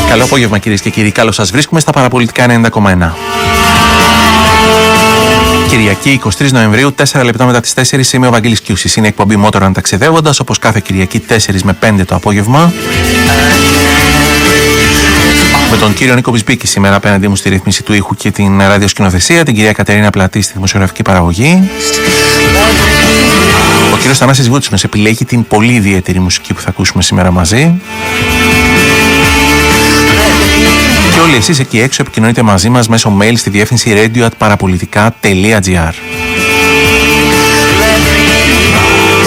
Καλό απόγευμα κυρίες και κύριοι, καλώς σας βρίσκουμε στα παραπολιτικά 90,1. Κυριακή 23 Νοεμβρίου, 4 λεπτά μετά τις 4, είμαι ο Βαγγέλης Κιούσης. Είναι η εκπομπή Μότοραν Ταξιδεύοντας, όπως κάθε Κυριακή 4 με 5 το απόγευμα. Με τον κύριο Νίκο Μπισμπίκη σήμερα απέναντί μου στη ρύθμιση του ήχου και την ραδιοσκηνοθεσία, την κυρία Κατερίνα Πλατή στη δημοσιογραφική παραγωγή. Ο κύριος Θανάσης Βούτσινος επιλέγει την πολύ ιδιαίτερη μουσική που θα ακούσουμε σήμερα μαζί. Και όλοι εσείς εκεί έξω επικοινωνείτε μαζί μας μέσω mail στη διεύθυνση radio@parapolitica.gr.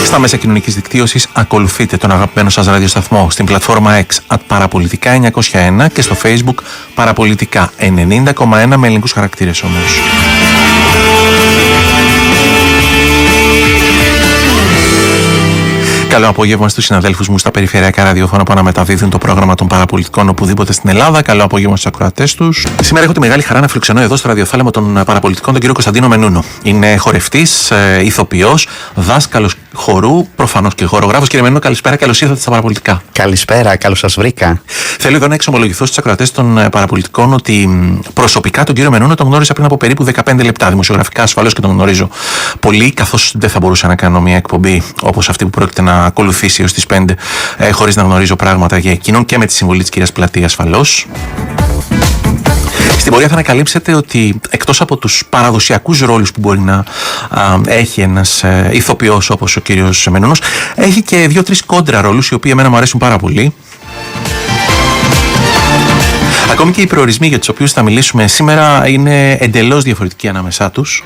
Στα μέσα κοινωνικής δικτύωσης ακολουθείτε τον αγαπημένο σας ραδιοσταθμό στην πλατφόρμα X @parapolitica901 και στο Facebook Parapolitica 90,1 με ελληνικούς χαρακτήρες όμως. Καλό απόγευμα στους συναδέλφους μου στα περιφερειακά ραδιόφωνα που αναμεταδίδουν το πρόγραμμα των παραπολιτικών οπουδήποτε στην Ελλάδα. Καλό απόγευμα στους ακροατές τους. Σήμερα έχω τη μεγάλη χαρά να φιλοξενώ εδώ στο ραδιοθάλαμο των παραπολιτικών τον κύριο Κωνσταντίνο Μενούνο. Είναι χορευτής, ηθοποιός, δάσκαλος χορού, προφανώς και χορογράφος. Κύριε Μενούνο, καλησπέρα, καλώς ήρθατε στα παραπολιτικά. Καλησπέρα, καλώς σας βρήκα. Θέλω εδώ να εξομολογηθώ στους ακροατές των παραπολιτικών ότι προσωπικά τον κύριο Μενούνο τον γνώρισα πριν από περίπου 15 λεπτά. Δημοσιογραφικά ασφαλώς και τον γνωρίζω πολύ, καθώς δεν θα μπορούσα να κάνω μια εκπομπή όπως αυτή που πρόκειται να ακολουθήσει έως τις 5 χωρίς να γνωρίζω πράγματα για εκείνον και με τη συμβολή της κυρίας Πλατή ασφαλώς. Στην πορεία θα ανακαλύψετε ότι εκτός από τους παραδοσιακούς ρόλους που μπορεί να έχει ένας ηθοποιός όπως ο κύριος Μενούνος, έχει και 2-3 κόντρα ρόλους οι οποίοι εμένα μου αρέσουν πάρα πολύ. Ακόμη και οι προορισμοί για τους οποίους θα μιλήσουμε σήμερα είναι εντελώς διαφορετικοί ανάμεσά τους.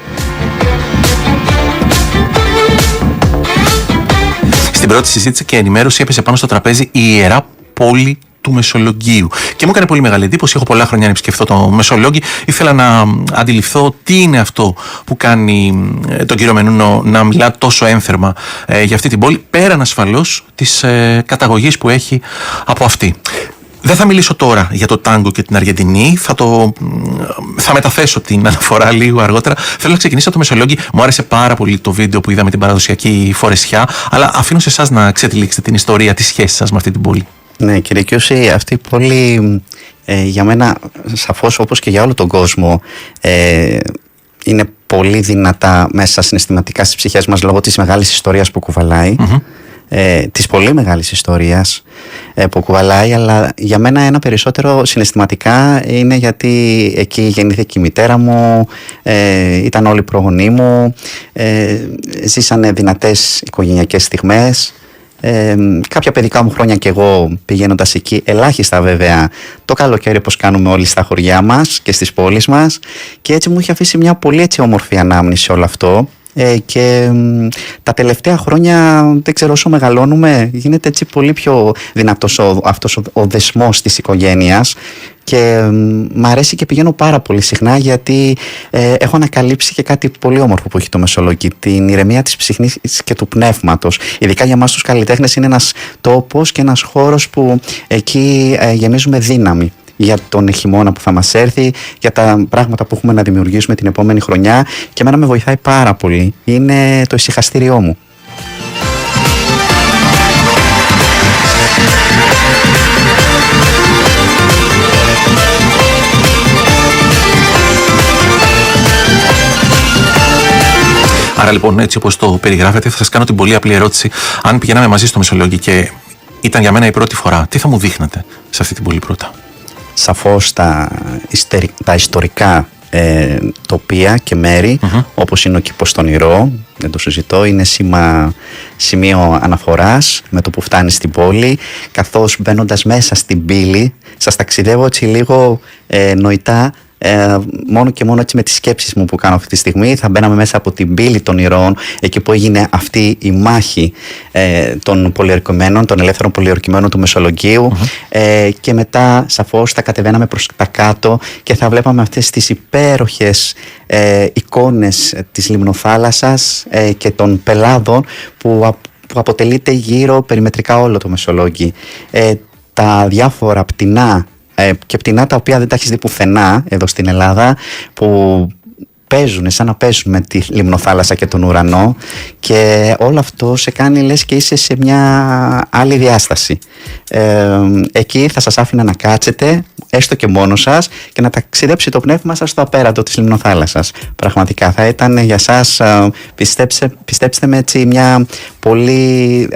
Στην πρώτη συζήτηση και ενημέρωση έπεσε πάνω στο τραπέζι η Ιερά Πόλη του Μεσολογγίου. Και μου έκανε πολύ μεγάλη εντύπωση. Έχω πολλά χρόνια να επισκεφθώ το Μεσολόγγι. Ήθελα να αντιληφθώ τι είναι αυτό που κάνει τον κύριο Μενούνο να μιλά τόσο ένθερμα για αυτή την πόλη, πέραν ασφαλώς της καταγωγής που έχει από αυτή. Δεν θα μιλήσω τώρα για το τάγκο και την Αργεντινή, θα μεταθέσω την αναφορά λίγο αργότερα. Θέλω να ξεκινήσω το Μεσολόγγι. Μου άρεσε πάρα πολύ το βίντεο που είδαμε την παραδοσιακή φορεσιά, αλλά αφήνω σε εσάς να ξετυλίξετε την ιστορία, τη σχέση σας με αυτή την πόλη. Ναι, κύριε Κιούση, αυτή η πόλη για μένα, σαφώς όπως και για όλο τον κόσμο, είναι πολύ δυνατά μέσα συναισθηματικά στις ψυχές μας λόγω της μεγάλης ιστορίας που κουβαλάει. Της πολύ μεγάλης ιστορίας που κουβαλάει, αλλά για μένα ένα περισσότερο συναισθηματικά είναι γιατί εκεί γεννήθηκε η μητέρα μου, ήταν όλοι οι προγονείς μου, ζήσανε δυνατές οικογενειακές στιγμές. Κάποια παιδικά μου χρόνια και εγώ πηγαίνοντας εκεί, ελάχιστα βέβαια το καλοκαίρι όπως κάνουμε όλοι στα χωριά μας και στις πόλεις μας, και έτσι μου είχε αφήσει μια πολύ έτσι όμορφη ανάμνηση όλο αυτό. Και τα τελευταία χρόνια, δεν ξέρω, όσο μεγαλώνουμε γίνεται έτσι πολύ πιο δυνατός αυτός ο δεσμός της οικογένειας, και μ' αρέσει και πηγαίνω πάρα πολύ συχνά γιατί έχω ανακαλύψει και κάτι πολύ όμορφο που έχει το Μεσολόγγι, την ηρεμία της ψυχής και του πνεύματος. Ειδικά για εμάς τους καλλιτέχνες είναι ένας τόπος και ένας χώρος που εκεί γεμίζουμε δύναμη για τον χειμώνα που θα μας έρθει, για τα πράγματα που έχουμε να δημιουργήσουμε την επόμενη χρονιά, και εμένα με βοηθάει πάρα πολύ. Είναι το ησυχαστήριό μου. Άρα λοιπόν, έτσι όπως το περιγράφετε, θα σας κάνω την πολύ απλή ερώτηση. Αν πηγαίναμε μαζί στο Μεσολόγγι και ήταν για μένα η πρώτη φορά, τι θα μου δείχνατε σε αυτή την πόλη πρώτα? Σαφώς τα ιστορικά τοπία και μέρη, όπως είναι ο κήπος των Ηρώ, δεν το συζητώ, είναι σημείο αναφοράς με το που φτάνει στην πόλη, καθώς μπαίνοντας μέσα στην πύλη σας ταξιδεύω έτσι λίγο νοητά, μόνο και μόνο έτσι με τις σκέψεις μου που κάνω αυτή τη στιγμή. Θα μπαίναμε μέσα από την πύλη των Ηρώων, εκεί που έγινε αυτή η μάχη των πολιορκημένων, των ελεύθερων πολιορκημένων του Μεσολογγίου, και μετά σαφώς θα κατεβαίναμε προς τα κάτω και θα βλέπαμε αυτές τις υπέροχες εικόνες της λιμνοθάλασσας και των πελάδων που αποτελείται γύρω περιμετρικά όλο το Μεσολόγγι. Τα διάφορα πτηνά και πτηνά τα οποία δεν τα έχεις δει πουθενά εδώ στην Ελλάδα, που παίζουν, σαν να παίζουν με τη λιμνοθάλασσα και τον ουρανό, και όλο αυτό σε κάνει λες και είσαι σε μια άλλη διάσταση. Εκεί θα σας άφηνα να κάτσετε έστω και μόνος σας και να ταξιδέψει το πνεύμα σας στο απέραντο της λιμνοθάλασσας. Πραγματικά θα ήταν για σας, πιστέψτε με, έτσι μια πολύ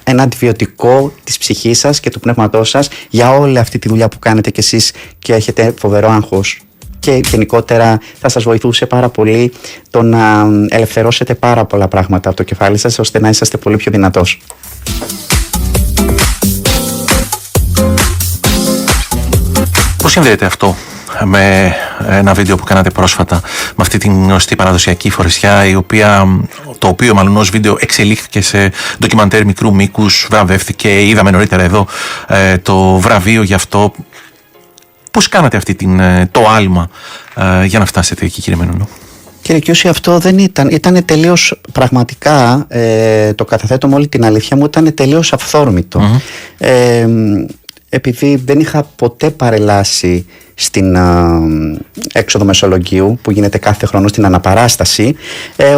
ένα αντιβιωτικό της ψυχής σας και του πνεύματός σας για όλη αυτή τη δουλειά που κάνετε κι εσείς και έχετε φοβερό άγχος. Και γενικότερα θα σας βοηθούσε πάρα πολύ το να ελευθερώσετε πάρα πολλά πράγματα από το κεφάλι σας, ώστε να είσαστε πολύ πιο δυνατός. Πώς συνδέεται αυτό με ένα βίντεο που κάνατε πρόσφατα, με αυτή την γνωστή παραδοσιακή φορεσιά, το οποίο μάλλον ως βίντεο εξελίχθηκε σε ντοκιμαντέρ μικρού μήκους, βραβεύτηκε, είδαμε νωρίτερα εδώ το βραβείο γι' αυτό. Πώς κάνατε το άλμα για να φτάσετε εκεί, κύριε Μενονού? Κύριε Κιούση, αυτό δεν ήταν τελείως, πραγματικά, το καταθέτω με όλη την αλήθεια μου, ήταν τελείως αυθόρμητο. Επειδή δεν είχα ποτέ παρελάσει στην έξοδο Μεσολογγίου που γίνεται κάθε χρόνο στην Αναπαράσταση,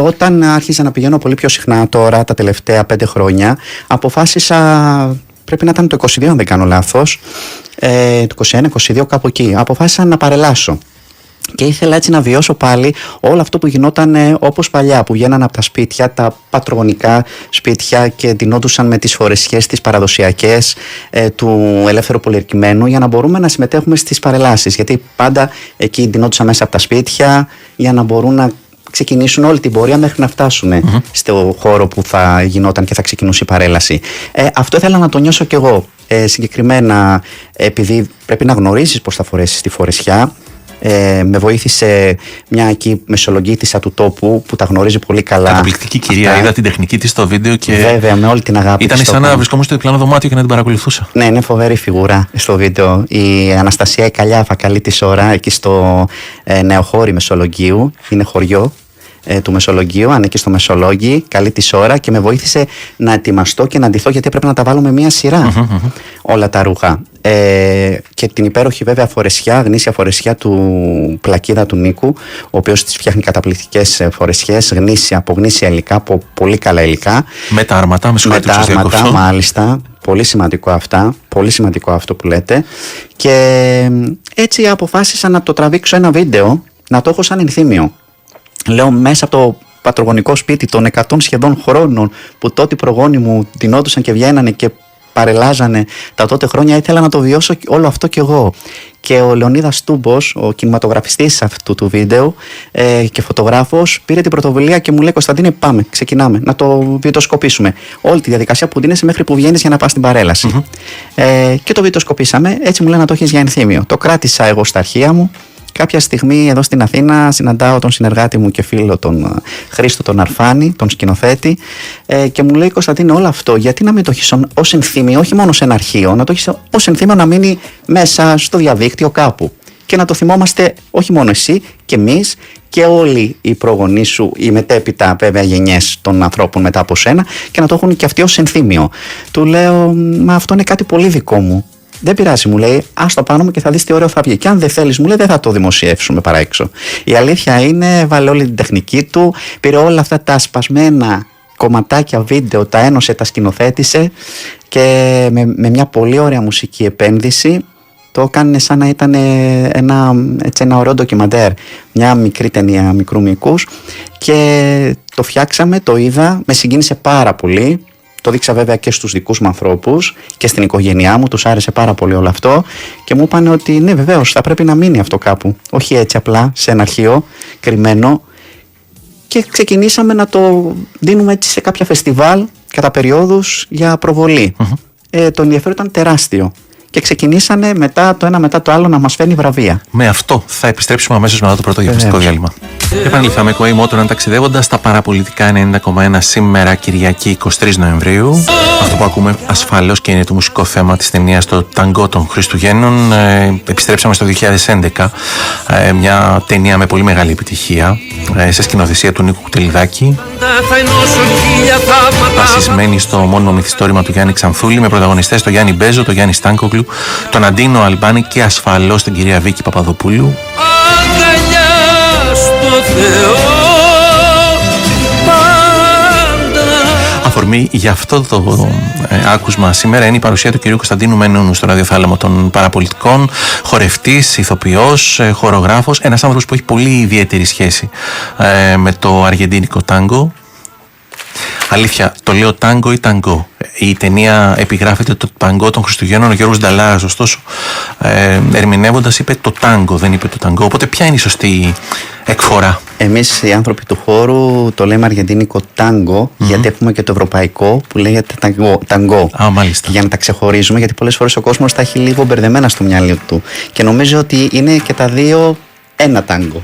όταν άρχισα να πηγαίνω πολύ πιο συχνά τώρα τα τελευταία 5 χρόνια, αποφάσισα, πρέπει να ήταν το 22 αν δεν κάνω λάθος, το 21-22 κάπου εκεί, αποφάσισα να παρελάσω. Και ήθελα έτσι να βιώσω πάλι όλο αυτό που γινόταν όπως παλιά, που βγαίναν από τα σπίτια, τα πατρογονικά σπίτια, και ντυνόντουσαν με τις φορεσιές τις παραδοσιακές του ελεύθερου πολυερκημένου, για να μπορούμε να συμμετέχουμε στις παρελάσεις. Γιατί πάντα εκεί ντυνόντουσαν μέσα από τα σπίτια για να μπορούν να ξεκινήσουν όλη την πορεία μέχρι να φτάσουν στο χώρο που θα γινόταν και θα ξεκινούσε η παρέλαση. Αυτό ήθελα να το νιώσω κι εγώ. Συγκεκριμένα, επειδή πρέπει να γνωρίζεις πώς θα φορέσεις τη φορεσιά, με βοήθησε μια εκεί μεσολογγίτισσα του τόπου που τα γνωρίζει πολύ καλά. Καταπληκτική κυρία, είδα την τεχνική της στο βίντεο και βέβαια, με όλη την αγάπη. Ήταν σαν να βρισκόμουν στο διπλάνο δωμάτιο και να την παρακολουθούσα. Ναι, είναι φοβερή φιγούρα στο βίντεο. Η Αναστασία η Καλιάφα, καλή της ώρα, εκεί στο Νεοχώρι Μεσολογγίου, είναι χωριό του Μεσολογγίου, ανήκει στο Μεσολόγγι, καλή της ώρα, και με βοήθησε να ετοιμαστώ και να ντυθώ, γιατί έπρεπε να τα βάλω με μία σειρά όλα τα ρούχα. Και την υπέροχη βέβαια φορεσιά, γνήσια φορεσιά του Πλακίδα του Νίκου, ο οποίος τις φτιάχνει καταπληκτικές φορεσιές, γνήσια, από γνήσια υλικά, από πολύ καλά υλικά. Με τα άρματα, με τα άρματα, μάλιστα. Πολύ σημαντικό αυτά, πολύ σημαντικό αυτό που λέτε. Και έτσι αποφάσισα να το τραβήξω ένα βίντεο, να το έχω σαν ενθύμιο. Λέω, μέσα από το πατρογονικό σπίτι των 100 σχεδόν χρόνων που τότε οι προγόνοι μου ντυνόντουσαν και βγαίνανε και παρελάζανε τα τότε χρόνια, ήθελα να το βιώσω όλο αυτό κι εγώ. Και ο Λεωνίδας Τούμπος, ο κινηματογραφιστής αυτού του βίντεο και φωτογράφος, πήρε την πρωτοβουλία και μου λέει, Κωνσταντίνε, πάμε, ξεκινάμε να το βιντεοσκοπήσουμε. Όλη τη διαδικασία που δίνεσαι μέχρι που βγαίνεις για να πας στην παρέλαση. Και το βιντεοσκοπήσαμε, έτσι μου λέει να το έχεις για ενθύμιο. Το κράτησα εγώ στα αρχεία μου. Κάποια στιγμή εδώ στην Αθήνα συναντάω τον συνεργάτη μου και φίλο τον Χρήστο τον Αρφάνη, τον σκηνοθέτη, και μου λέει, Κωνσταντίνε, όλο αυτό γιατί να μην το έχεις ως ενθύμιο, όχι μόνο σε ένα αρχείο, να το έχεις ως ενθύμιο να μείνει μέσα στο διαδίκτυο κάπου και να το θυμόμαστε όχι μόνο εσύ και εμείς και όλοι οι προγονείς σου, οι μετέπειτα βέβαια γενιές των ανθρώπων μετά από σένα, και να το έχουν και αυτοί ως ενθύμιο. Του λέω, μα αυτό είναι κάτι πολύ δικό μου. Δεν πειράζει, μου λέει, άστο πάνω μου και θα δεις τι ωραίο θα βγει. Και αν δεν θέλεις, μου λέει, δεν θα το δημοσιεύσουμε παρά έξω. Η αλήθεια είναι, βάλε όλη την τεχνική του, πήρε όλα αυτά τα σπασμένα κομματάκια βίντεο, τα ένωσε, τα σκηνοθέτησε και με μια πολύ ωραία μουσική επένδυση το έκανε σαν να ήταν ένα ωραίο ντοκιμαντέρ, μια μικρή ταινία μικρού μήκους, και το φτιάξαμε, το είδα, με συγκίνησε πάρα πολύ. Το δείξα βέβαια και στους δικούς μου ανθρώπους και στην οικογένειά μου, τους άρεσε πάρα πολύ όλο αυτό και μου είπαν ότι ναι, βεβαίως θα πρέπει να μείνει αυτό κάπου, όχι έτσι απλά σε ένα αρχείο κρυμμένο, και ξεκινήσαμε να το δίνουμε έτσι σε κάποια φεστιβάλ κατά περιόδους για προβολή. Το ενδιαφέρον ήταν τεράστιο και ξεκινήσανε μετά το ένα μετά το άλλο να μας φέρνει βραβεία. Με αυτό θα επιστρέψουμε αμέσως μετά το πρώτο διαφημιστικό διάλειμμα. Επαναληφθάμε, Κοέι Μότορ ταξιδεύοντας στα παραπολιτικά 90,1 σήμερα Κυριακή 23 Νοεμβρίου. Αυτό που ακούμε ασφαλώς και είναι το μουσικό θέμα της ταινίας το Ταγκό των Χριστουγέννων. Επιστρέψαμε στο 2011, μια ταινία με πολύ μεγάλη επιτυχία, σε σκηνοθεσία του Νίκου Κουτελιδάκη, βασισμένη στο μόνιμο μυθιστόρημα του Γιάννη Ξανθούλη, με πρωταγωνιστές τον Γιάννη Μπέζο, τον Γιάννη Στάνκογλου, τον Αντίνο Αλμπάνη και ασφαλώς την κυρία Βίκη Παπαδοπούλου. Αφορμή για αυτό το άκουσμα σήμερα είναι η παρουσία του κυρίου Κωνσταντίνου Μενούνου στο ραδιοθάλαμο των παραπολιτικών, χορευτής, ηθοποιός, χορογράφος, ένας άνθρωπος που έχει πολύ ιδιαίτερη σχέση με το αργεντίνικο τάγκο. Αλήθεια, το λέω τάγκο ή ταγκό. Η ταινία επιγράφεται το ταγκό των Χριστουγέννων. Ο Γιώργος Νταλάς, ωστόσο, ερμηνεύοντας, είπε το τάγκο, δεν είπε το ταγκό. Οπότε, ποια είναι η σωστή εκφορά? Εμείς οι άνθρωποι του χώρου το λέμε αργεντίνικο τάγκο, γιατί έχουμε και το ευρωπαϊκό που λέγεται ταγκό. Μάλιστα. Για να τα ξεχωρίζουμε, γιατί πολλές φορές ο κόσμος τα έχει λίγο μπερδεμένα στο μυαλό του. Και νομίζω ότι είναι και τα δύο ένα τάγκο.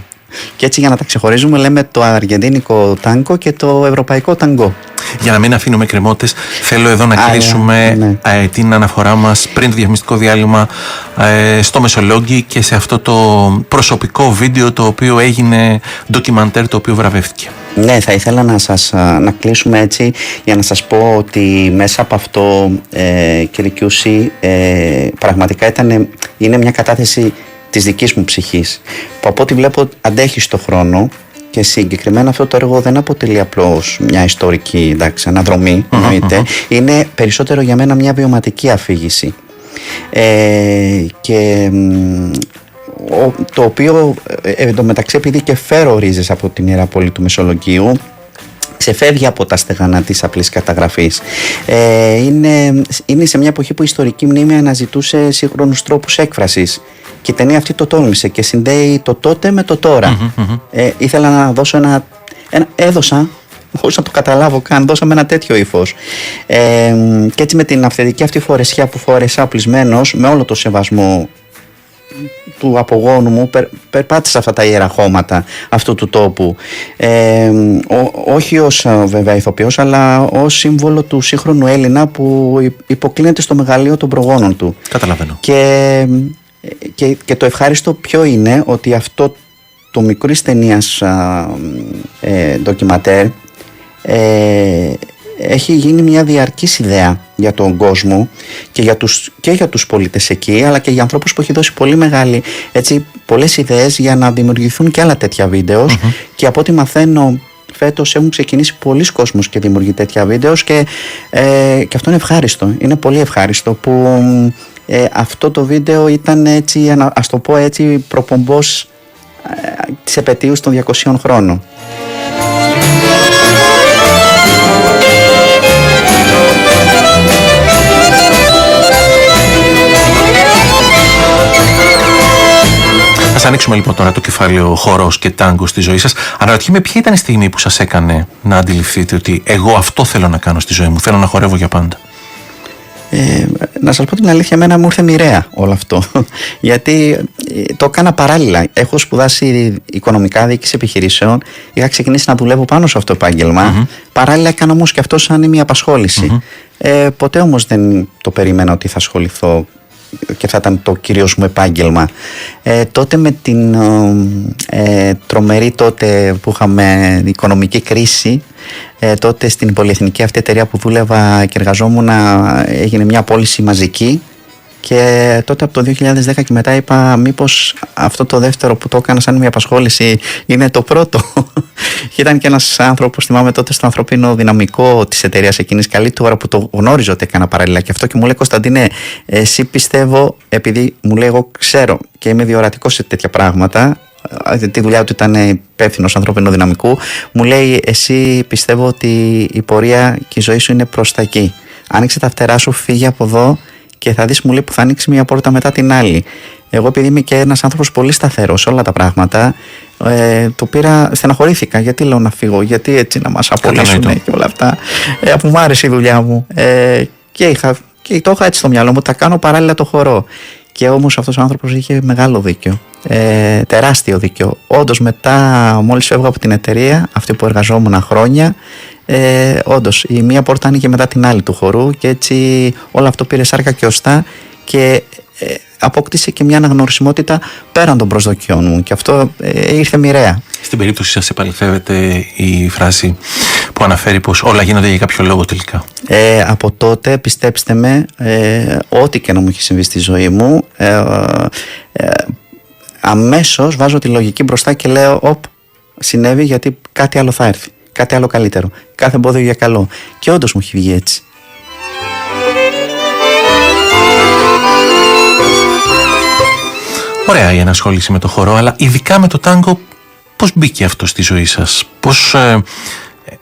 Και έτσι, για να τα ξεχωρίζουμε, λέμε το αργεντίνικο τάγκο και το ευρωπαϊκό ταγκό. Για να μην αφήνουμε κρεμότητες, θέλω εδώ να κλείσουμε την αναφορά μας πριν το διαφημιστικό διάλειμμα στο Μεσολόγγι και σε αυτό το προσωπικό βίντεο το οποίο έγινε ντοκιμαντέρ, το οποίο βραβεύτηκε. Ναι, θα ήθελα να κλείσουμε έτσι για να σας πω ότι μέσα από αυτό, κύριε Κιούση, πραγματικά είναι μια κατάθεση της δικής μου ψυχής, που από ό,τι βλέπω αντέχει στο χρόνο, και συγκεκριμένα αυτό το έργο δεν αποτελεί απλώς μια ιστορική αναδρομή, εννοείται, είναι περισσότερο για μένα μια βιωματική αφήγηση, και το οποίο εντωμεταξύ, επειδή και φέρω ρίζες από την Ιερά Πόλη του Μεσολογγίου, ξεφεύγει από τα στεγανά της απλής καταγραφής. Είναι σε μια εποχή που η ιστορική μνήμη αναζητούσε σύγχρονους τρόπους έκφρασης, και η ταινία αυτή το τόλμησε και συνδέει το τότε με το τώρα. Ήθελα να δώσω έδωσα, χωρίς να το καταλάβω καν, δώσαμε ένα τέτοιο ύφος. Και έτσι, με την αυθεντική αυτή φορεσιά που φόρεσα οπλισμένος, με όλο το σεβασμό του απογόνου μου, περπάτησα αυτά τα ιερά χώματα αυτού του τόπου, όχι ως βέβαια ηθοποιός, αλλά ως σύμβολο του σύγχρονου Έλληνα που υποκλίνεται στο μεγαλείο των προγόνων του. Καταλαβαίνω. Και το ευχάριστο ποιο είναι, ότι αυτό το μικρής ταινίας ντοκιματέρ έχει γίνει μια διαρκής ιδέα για τον κόσμο και για τους πολίτες εκεί, αλλά και για ανθρώπους που έχει δώσει πολύ μεγάλη, πολλές ιδέες για να δημιουργηθούν και άλλα τέτοια βίντεο. Και από ό,τι μαθαίνω, φέτος έχουν ξεκινήσει πολλοί κόσμος και δημιουργεί τέτοια βίντεο, και αυτό είναι ευχάριστο. Είναι πολύ ευχάριστο που αυτό το βίντεο ήταν έτσι, ας το πω έτσι, προπομπός της επετείου των 200 χρόνων. Ας ανοίξουμε λοιπόν τώρα το κεφάλαιο χορός και τάγκο στη ζωή σας. Αναρωτιέμαι, ποια ήταν η στιγμή που σας έκανε να αντιληφθείτε ότι εγώ αυτό θέλω να κάνω στη ζωή μου, θέλω να χορεύω για πάντα? Να σας πω την αλήθεια, εμένα μου ήρθε μοιραία όλο αυτό, γιατί το έκανα παράλληλα. Έχω σπουδάσει οικονομικά, διοίκηση επιχειρήσεων, είχα ξεκινήσει να δουλεύω πάνω σε αυτό το επάγγελμα. Παράλληλα έκανα όμως και αυτό σαν μια απασχόληση. Ποτέ όμως δεν το περίμενα ότι θα ασχοληθώ και θα ήταν το κυρίως μου επάγγελμα. Τότε με την τρομερή τότε που είχαμε οικονομική κρίση, τότε στην πολυεθνική αυτή εταιρεία που δούλευα και εργαζόμουν, έγινε μια απόλυση μαζική, και τότε από το 2010 και μετά είπα, μήπως αυτό το δεύτερο που το έκανα σαν μια απασχόληση είναι το πρώτο. Και ήταν και ένας άνθρωπος, θυμάμαι τότε, στο ανθρωπίνο δυναμικό της εταιρείας εκείνης, καλή του ώρα, που το γνώριζε ότι έκανα παράλληλα και αυτό, και μου λέει, Κωνσταντίνε, εσύ πιστεύω, επειδή μου λέει, εγώ ξέρω και είμαι διορατικός σε τέτοια πράγματα, τη δουλειά του ήταν υπεύθυνος ανθρωπίνου δυναμικού, μου λέει, εσύ πιστεύω ότι η πορεία και η ζωή σου είναι προς τα εκεί. Άνοιξε τα φτερά σου, φύγε από εδώ και θα δεις, μου λέει, που θα ανοίξει μια πόρτα μετά την άλλη. Εγώ, επειδή είμαι και ένας άνθρωπος πολύ σταθερός σε όλα τα πράγματα, το πήρα, στεναχωρήθηκα. Γιατί λέω να φύγω, γιατί έτσι να μας απολύσουν και όλα αυτά. Αφού μου άρεσε η δουλειά μου. Και το είχα έτσι στο μυαλό μου, τα κάνω παράλληλα το χορό. Και όμως αυτός ο άνθρωπος είχε μεγάλο δίκιο. Τεράστιο δίκιο. Όντως, μετά, μόλις φεύγω από την εταιρεία, αυτή που εργαζόμουν χρόνια, όντως η μία πόρτα άνοιγε μετά την άλλη του χορού, και έτσι όλο αυτό πήρε σάρκα και οστά, και απόκτησε και μια αναγνωρισιμότητα πέραν των προσδοκιών μου, και αυτό ήρθε μοιραία. Στην περίπτωση σας επαληθεύεται η φράση που αναφέρει πως όλα γίνονται για κάποιο λόγο τελικά? Από τότε, πιστέψτε με, ό,τι και να μου έχει συμβεί στη ζωή μου, αμέσως βάζω τη λογική μπροστά και λέω, συνέβη γιατί κάτι άλλο θα έρθει, κάτι άλλο καλύτερο, κάθε εμπόδιο για καλό. Και όντως μου έχει βγει έτσι. Ωραία η ενασχόληση με το χορό, αλλά ειδικά με το τάγκο, πώς μπήκε αυτό στη ζωή σας? Πώς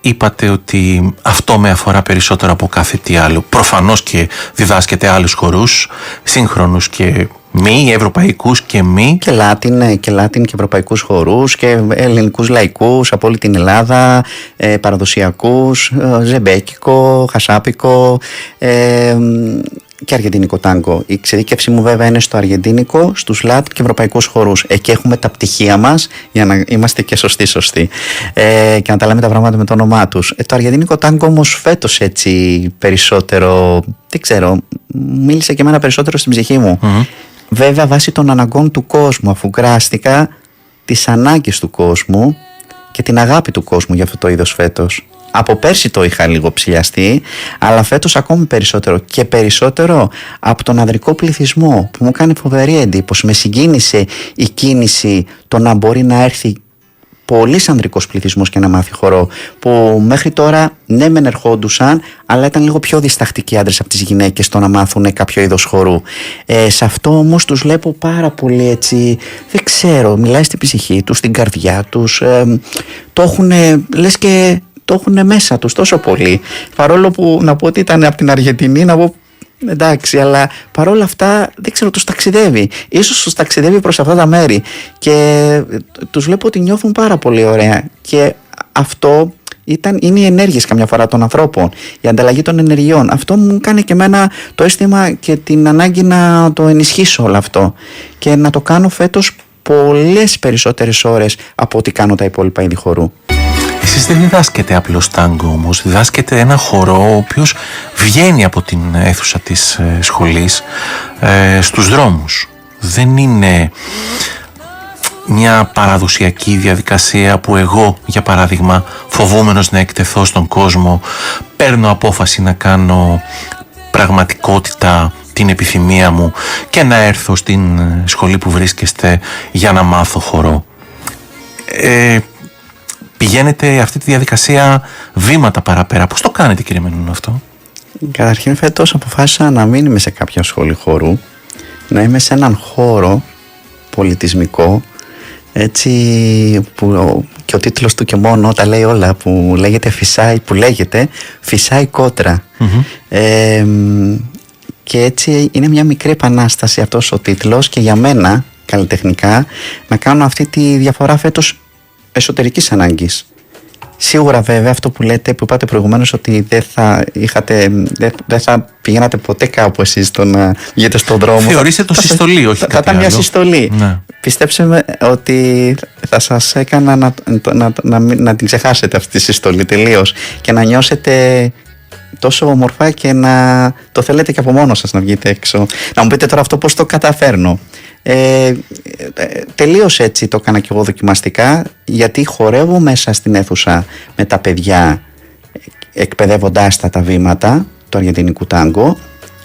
είπατε ότι αυτό με αφορά περισσότερο από κάθε τι άλλο? Προφανώς και διδάσκετε άλλους χορούς, σύγχρονους και μη, ευρωπαϊκούς και μη. Και Λάτιν και ευρωπαϊκούς χορούς και ελληνικούς λαϊκούς από όλη την Ελλάδα, παραδοσιακούς, ζεμπέκικο, χασάπικο και αργεντίνικο τάγκο. Η εξειδίκευσή μου βέβαια είναι στο αργεντίνικο, στους Λάτιν και ευρωπαϊκούς χορούς. Εκεί έχουμε τα πτυχία μας για να είμαστε και σωστοί και να τα λέμε τα πράγματα με το όνομά τους. Το αργεντίνικο τάγκο όμως φέτος έτσι περισσότερο, δεν ξέρω, μίλησε και εμένα περισσότερο στην ψυχή μου. Βέβαια βάσει των αναγκών του κόσμου, αφού γκράστηκα τις ανάγκες του κόσμου και την αγάπη του κόσμου για αυτό το είδος φέτος. Από πέρσι το είχα λίγο ψηλιαστεί, αλλά φέτος ακόμη περισσότερο και περισσότερο από τον ανδρικό πληθυσμό που μου κάνει φοβερή εντύπωση. Με συγκίνησε η κίνηση το να μπορεί να έρθει πολύς ανδρικός πληθυσμός και να μάθει χορό, που μέχρι τώρα ναι μεν ερχόντουσαν, αλλά ήταν λίγο πιο διστακτικοί άντρες από τις γυναίκες το να μάθουν κάποιο είδος χορού. Σε αυτό όμως τους βλέπω πάρα πολύ έτσι, δεν ξέρω, μιλάει στην ψυχή τους, στην καρδιά τους, το έχουν, λες και το έχουν μέσα τους τόσο πολύ, παρόλο που να πω ότι ήταν από την Αργεντινή, να πω εντάξει, αλλά παρόλα αυτά δεν ξέρω, τους ταξιδεύει. Ίσως τους ταξιδεύει προς αυτά τα μέρη και τους βλέπω ότι νιώθουν πάρα πολύ ωραία. Και αυτό είναι οι ενέργειες καμιά φορά των ανθρώπων, η ανταλλαγή των ενεργειών. Αυτό μου κάνει και εμένα το αίσθημα και την ανάγκη να το ενισχύσω όλο αυτό και να το κάνω φέτος πολλές περισσότερες ώρες από ό,τι κάνω τα υπόλοιπα είδη χορού. Εσείς δεν διδάσκετε απλώς τάγκο όμως, διδάσκετε ένα χορό ο οποίος βγαίνει από την αίθουσα της σχολής στους δρόμους. Δεν είναι μια παραδοσιακή διαδικασία που εγώ, για παράδειγμα, φοβούμενος να εκτεθώ στον κόσμο, παίρνω απόφαση να κάνω πραγματικότητα την επιθυμία μου και να έρθω στην σχολή που βρίσκεστε για να μάθω χορό. Πηγαίνετε αυτή τη διαδικασία βήματα παραπέρα. Πώς το κάνετε, κύριε Μενούν, αυτό? Καταρχήν φέτος αποφάσισα να μην είμαι σε κάποια σχολή χορού, να είμαι σε έναν χώρο πολιτισμικό, έτσι που και ο τίτλος του και μόνο τα λέει όλα, που λέγεται Φυσάει Κότρα. Και έτσι είναι μια μικρή επανάσταση αυτός ο τίτλος και για μένα καλλιτεχνικά να κάνω αυτή τη διαφορά φέτος εσωτερικής ανάγκης. Σίγουρα βέβαια αυτό που είπατε προηγουμένως, ότι δεν θα πηγαίνατε ποτέ κάπου εσείς το να βγείτε στον δρόμο. Θεωρήστε το συστολή, όχι κάτι άλλο. Θα ήταν μια συστολή. Ναι. Πιστέψτε με ότι θα σας έκανα να την ξεχάσετε αυτή τη συστολή τελείως και να νιώσετε τόσο όμορφα και να το θέλετε και από μόνο σας να βγείτε έξω. Να μου πείτε τώρα αυτό πώς το καταφέρνω. Τελείως έτσι το έκανα και εγώ δοκιμαστικά, γιατί χορεύω μέσα στην αίθουσα με τα παιδιά, εκπαιδεύοντάς τα βήματα του αργεντινικού τάγκο,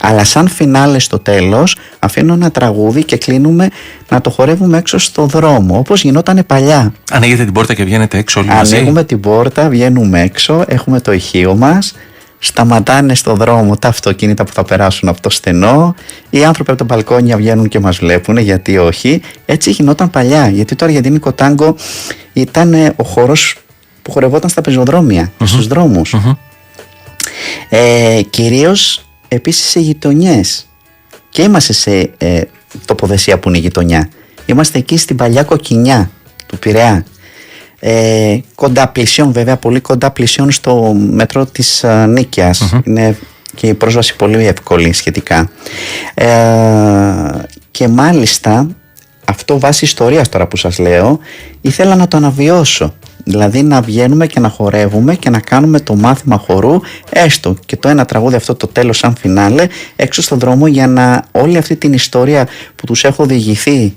αλλά σαν φινάλε στο τέλος αφήνω ένα τραγούδι και κλείνουμε να το χορεύουμε έξω στο δρόμο, όπως γινόταν παλιά. Ανοίγετε την πόρτα και βγαίνετε έξω όλοι μαζί? Ανοίγουμε την πόρτα, βγαίνουμε έξω, έχουμε το ηχείο μας, σταματάνε στο δρόμο τα αυτοκίνητα που θα περάσουν από το στενό, οι άνθρωποι από τα μπαλκόνια βγαίνουν και μας βλέπουν, γιατί όχι. Έτσι γινόταν παλιά, γιατί το αργεντίνικο τάγκο ήταν ο χώρος που χορευόταν στα πεζοδρόμια, στους δρόμους. Κυρίως επίσης σε γειτονιές, και είμαστε σε τοποθεσία που είναι γειτονιά. Είμαστε εκεί στην παλιά Κοκκινιά του Πειραιά, κοντά πλησιών, βέβαια πολύ κοντά πλησιών στο μετρό της Νίκαιας. Είναι και η πρόσβαση πολύ εύκολη σχετικά, και μάλιστα αυτό βάσει ιστορίας τώρα που σας λέω ήθελα να το αναβιώσω, δηλαδή να βγαίνουμε και να χορεύουμε και να κάνουμε το μάθημα χορού, έστω και το ένα τραγούδι αυτό το τέλος σαν φινάλε, έξω στον δρόμο, για να όλη αυτή την ιστορία που τους έχω διηγηθεί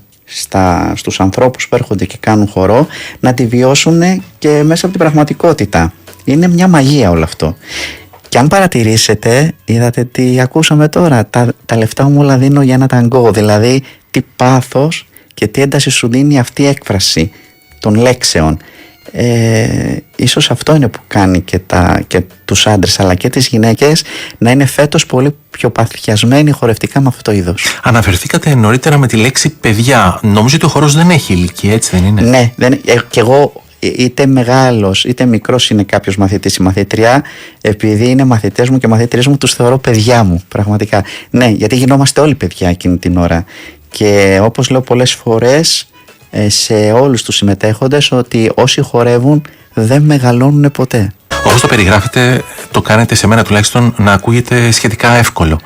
στους ανθρώπους που έρχονται και κάνουν χορό, να τη βιώσουν και μέσα από την πραγματικότητα. Είναι μια μαγεία όλο αυτό. Και αν παρατηρήσετε, είδατε τι ακούσαμε τώρα, τα λεφτά μου όλα δίνω για ένα ταγκό, δηλαδή τι πάθος και τι ένταση σου δίνει αυτή η έκφραση των λέξεων. ίσως αυτό είναι που κάνει και τους άντρες αλλά και τις γυναίκες να είναι φέτος πολύ πιο παθιασμένοι χορευτικά με αυτό το είδος. Αναφερθήκατε νωρίτερα με τη λέξη παιδιά. Νομίζω ότι ο χορός δεν έχει ηλικία, έτσι δεν είναι? Ναι, και εγώ είτε μεγάλος είτε μικρός είναι κάποιος μαθητής ή μαθήτρια, επειδή είναι μαθητές μου και μαθήτριές μου, τους θεωρώ παιδιά μου πραγματικά. Ναι, γιατί γινόμαστε όλοι παιδιά εκείνη την ώρα και όπως λέω πολλές φορές σε όλους τους συμμετέχοντες, ότι όσοι χορεύουν δεν μεγαλώνουν ποτέ. Όπως το περιγράφετε, το κάνετε, σε μένα τουλάχιστον, να ακούγεται σχετικά εύκολο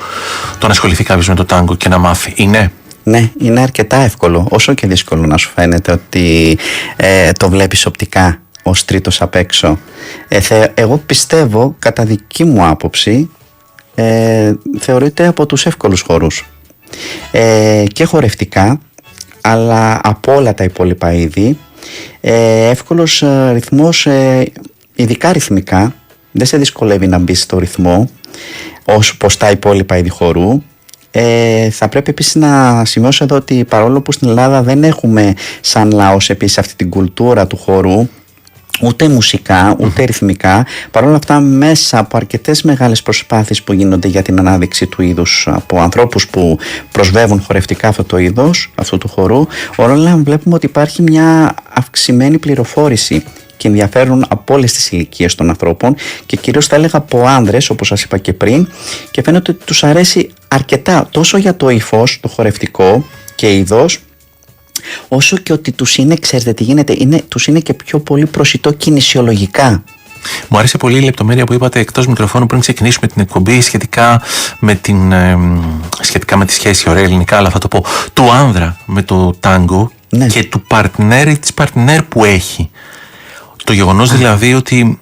το να ασχοληθεί κάποιος με το τάγκο και να μάθει. Είναι? Ναι, είναι αρκετά εύκολο, όσο και δύσκολο να σου φαίνεται ότι το βλέπεις οπτικά ως τρίτος απ' έξω. Εγώ πιστεύω, κατά δική μου άποψη, θεωρείται από τους εύκολους χορούς και χορευτικά, αλλά από όλα τα υπόλοιπα είδη. Εύκολος ρυθμός, ειδικά ρυθμικά, δεν σε δυσκολεύει να μπεις στο ρυθμό όσο πως τα υπόλοιπα είδη χορού. Θα πρέπει επίσης να σημειώσω εδώ ότι παρόλο που στην Ελλάδα δεν έχουμε σαν λαός επίσης αυτή την κουλτούρα του χορού, ούτε μουσικά ούτε ρυθμικά, παρόλα αυτά μέσα από αρκετές μεγάλες προσπάθειες που γίνονται για την ανάδειξη του είδους από ανθρώπους που προσβεύουν χορευτικά αυτό το είδος, αυτού του χορού, όλα βλέπουμε ότι υπάρχει μια αυξημένη πληροφόρηση και ενδιαφέρον από όλες τις ηλικίες των ανθρώπων και κυρίως θα έλεγα από άνδρες, όπως σας είπα και πριν, και φαίνεται ότι τους αρέσει αρκετά τόσο για το υφός, το χορευτικό και είδος, όσο και ότι τους είναι, ξέρετε τι γίνεται, τους είναι και πιο πολύ προσιτό κινησιολογικά. Μου άρεσε πολύ η λεπτομέρεια που είπατε εκτός μικροφώνου πριν ξεκινήσουμε την εκπομπή σχετικά με τη σχέση, ωραία ελληνικά, αλλά θα το πω, του άνδρα με το τάγκο, ναι, και του παρτνέρ ή της παρτνέρ που έχει. Το γεγονός δηλαδή ότι